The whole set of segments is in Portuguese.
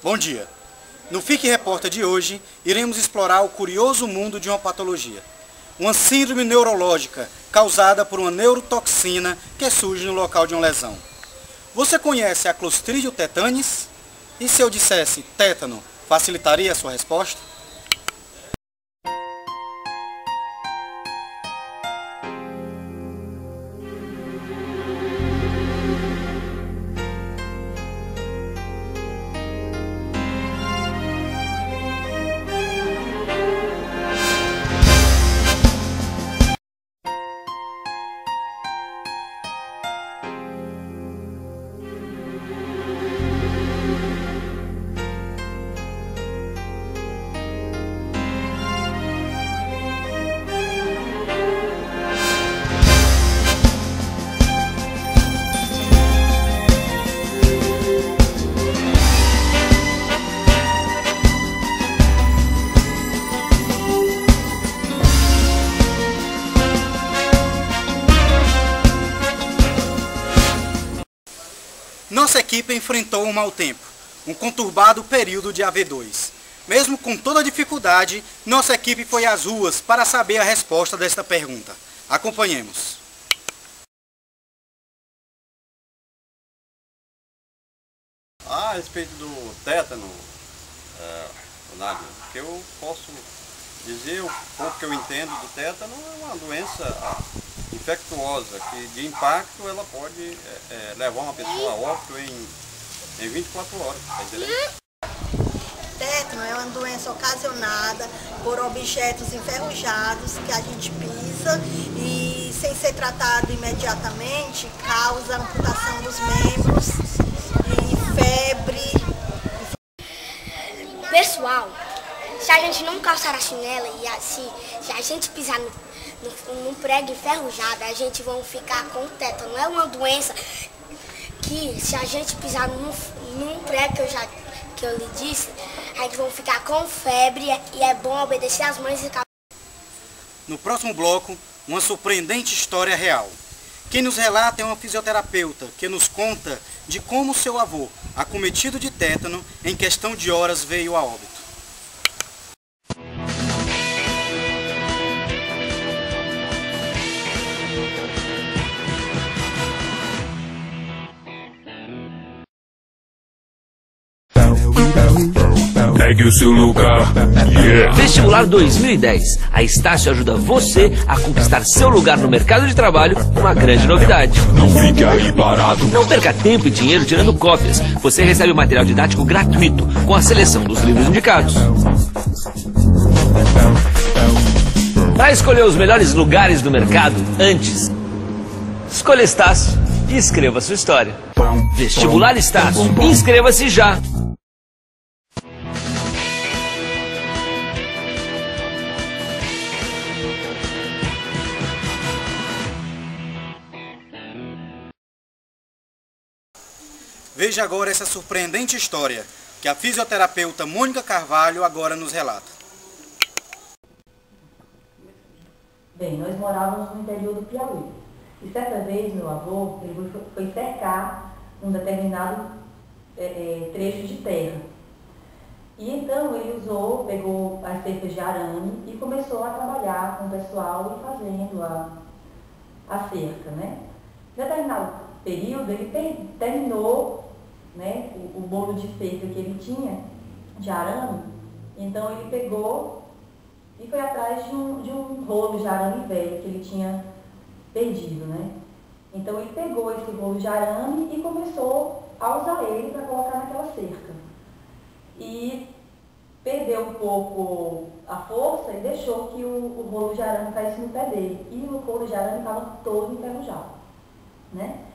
Bom dia! No Fique Repórter de hoje, iremos explorar o curioso mundo de uma patologia. Uma síndrome neurológica causada por uma neurotoxina que surge no local de uma lesão. Você conhece a Clostridium tetanis? E se eu dissesse tétano, facilitaria a sua resposta? Nossa equipe enfrentou um mau tempo, um conturbado período de AV2. Mesmo com toda a dificuldade, nossa equipe foi às ruas para saber a resposta desta pergunta. Acompanhemos. A respeito do tétano, Nádia, o que eu posso dizer, o pouco que eu entendo do tétano, é uma doença infectuosa, que de impacto ela pode levar uma pessoa a óbito em 24 horas, tá entendendo? Tétano é uma doença ocasionada por objetos enferrujados que a gente pisa e, sem ser tratado imediatamente, causa amputação dos membros e febre. Pessoal, se a gente não calçar a chinela e assim, se a gente pisar num prego enferrujado, a gente vai ficar com tétano. É uma doença que, se a gente pisar num prego que eu lhe disse, a gente vai ficar com febre e é bom obedecer às mães e... No próximo bloco, uma surpreendente história real. Quem nos relata é uma fisioterapeuta que nos conta de como seu avô, acometido de tétano, em questão de horas veio a óbito. Pegue o seu lugar. Yeah. Vestibular 2010. A Estácio ajuda você a conquistar seu lugar no mercado de trabalho com uma grande novidade. Não fique aí parado. Não perca tempo e dinheiro tirando cópias. Você recebe o material didático gratuito com a seleção dos livros indicados. Para escolher os melhores lugares do mercado antes, escolha Estácio e escreva sua história. Vestibular Estácio. Inscreva-se já. Veja agora essa surpreendente história que a fisioterapeuta Mônica Carvalho agora nos relata. Bem, nós morávamos no interior do Piauí. E certa vez meu avô foi cercar um determinado trecho de terra. E então ele pegou as cercas de arame e começou a trabalhar com o pessoal e fazendo a cerca, né? Em determinado período ele terminou, né, o bolo de cerca que ele tinha de arame. Então ele pegou e foi atrás de um rolo de arame velho que ele tinha perdido, né? Então ele pegou esse rolo de arame e começou a usar ele para colocar naquela cerca. E perdeu um pouco a força e deixou que o rolo de arame caísse no pé dele. E o rolo de arame estava todo enferrujado, né?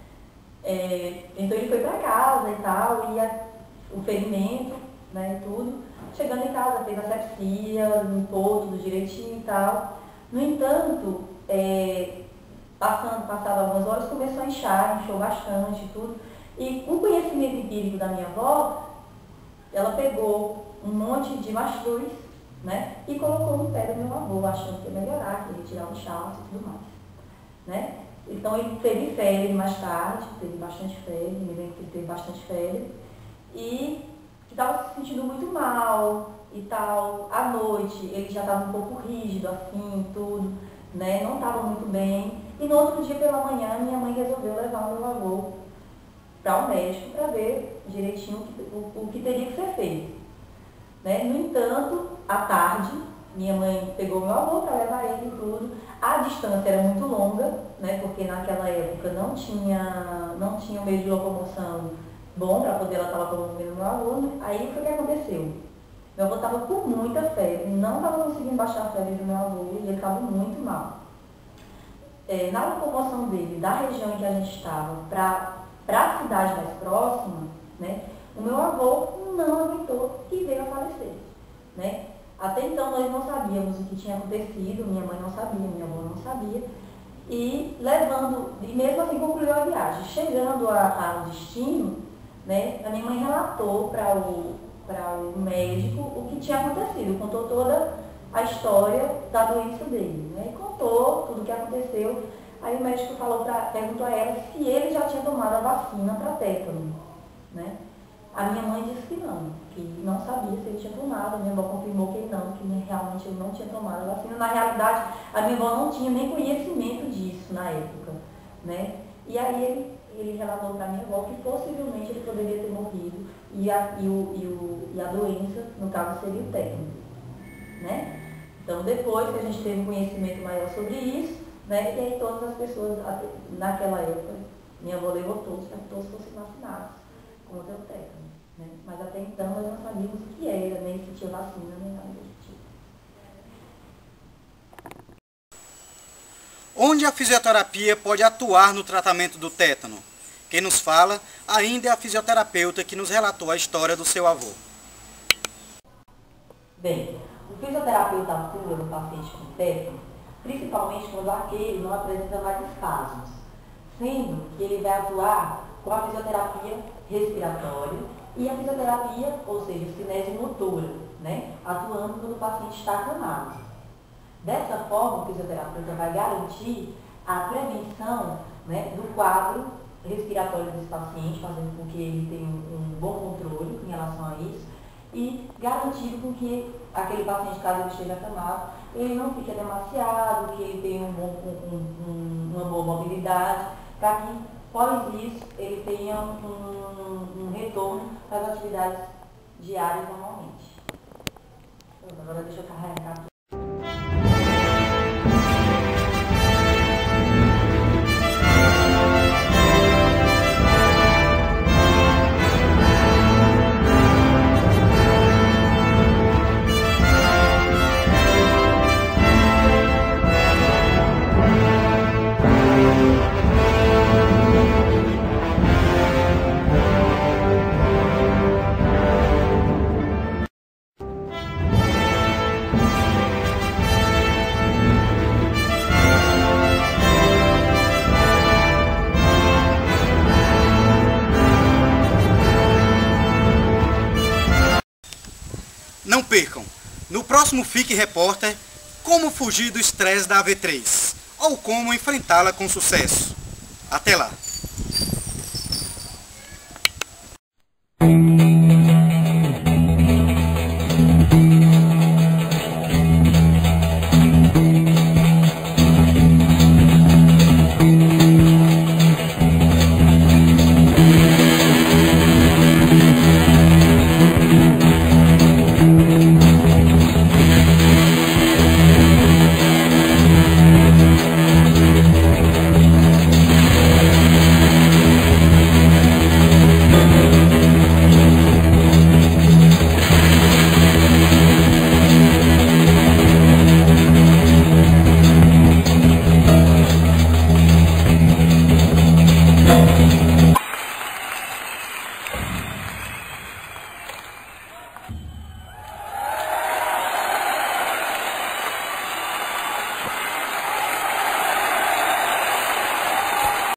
Então ele foi para casa e tal, e o ferimento, né, e tudo. Chegando em casa, fez asepsia, limpou tudo direitinho e tal. No entanto, passado algumas horas, começou a inchou bastante e tudo. E com o conhecimento empírico da minha avó, ela pegou um monte de mastruz, né, e colocou no pé do meu avô, achando que ia melhorar, que ele ia tirar o inchaço e tudo mais, né. Então ele teve febre mais tarde, teve bastante febre, me lembro que ele teve bastante febre, e estava se sentindo muito mal e tal. À noite ele já estava um pouco rígido, assim, tudo, né? Não estava muito bem. E no outro dia pela manhã minha mãe resolveu levar o meu avô para o médico para ver direitinho o que teria que ser feito. Né? No entanto, à tarde, minha mãe pegou meu avô para levar ele e tudo. A distância era muito longa, né? Porque naquela época não tinha um meio de locomoção bom para poder ela estar locomovendo meu avô. Né? Aí o que aconteceu? Meu avô estava com muita febre, não estava conseguindo baixar a febre do meu avô e ele estava muito mal. Na locomoção dele, da região em que a gente estava, para a cidade mais próxima, né, o meu avô não aguentou e veio a falecer. Né? Até então nós não sabíamos o que tinha acontecido, minha mãe não sabia, minha avó não sabia, e mesmo assim concluiu a viagem. Chegando ao destino, né, a minha mãe relatou para o médico o que tinha acontecido, contou toda a história da doença dele, né? Contou tudo o que aconteceu. Aí o médico perguntou a ela se ele já tinha tomado a vacina para tétano, né? A minha mãe disse que não sabia se ele tinha tomado. A minha avó confirmou que realmente ele não tinha tomado a vacina. Na realidade, a minha avó não tinha nem conhecimento disso na época, né? E aí ele relatou para a minha avó que possivelmente ele poderia ter morrido e a doença, no caso, seria o tétano, né? Então, depois que a gente teve um conhecimento maior sobre isso, né, e aí todas as pessoas, naquela época, minha avó levou todos para que todos fossem vacinados contra o tétano. Né? Mas até então nós não sabíamos o que era, nem se tinha vacina, nem nada desse tipo. Onde a fisioterapia pode atuar no tratamento do tétano? Quem nos fala ainda é a fisioterapeuta que nos relatou a história do seu avô. Bem, o fisioterapeuta atua no paciente com tétano, principalmente quando aquele não apresenta mais espasmos, sendo que ele vai atuar com a fisioterapia respiratória e a fisioterapia, ou seja, cinesiomotora, né, atuando quando o paciente está acamado. Dessa forma, o fisioterapeuta vai garantir a prevenção, né, do quadro respiratório desse paciente, fazendo com que ele tenha um bom controle em relação a isso e garantindo com que aquele paciente, caso ele esteja acamado, ele não fique demasiado, que ele tenha uma boa mobilidade, para que, após isso, ele tenha um retorno às atividades diárias normalmente. Agora deixa eu carregar tudo. Não percam, no próximo Fique Repórter, como fugir do estresse da AV3 ou como enfrentá-la com sucesso. Até lá!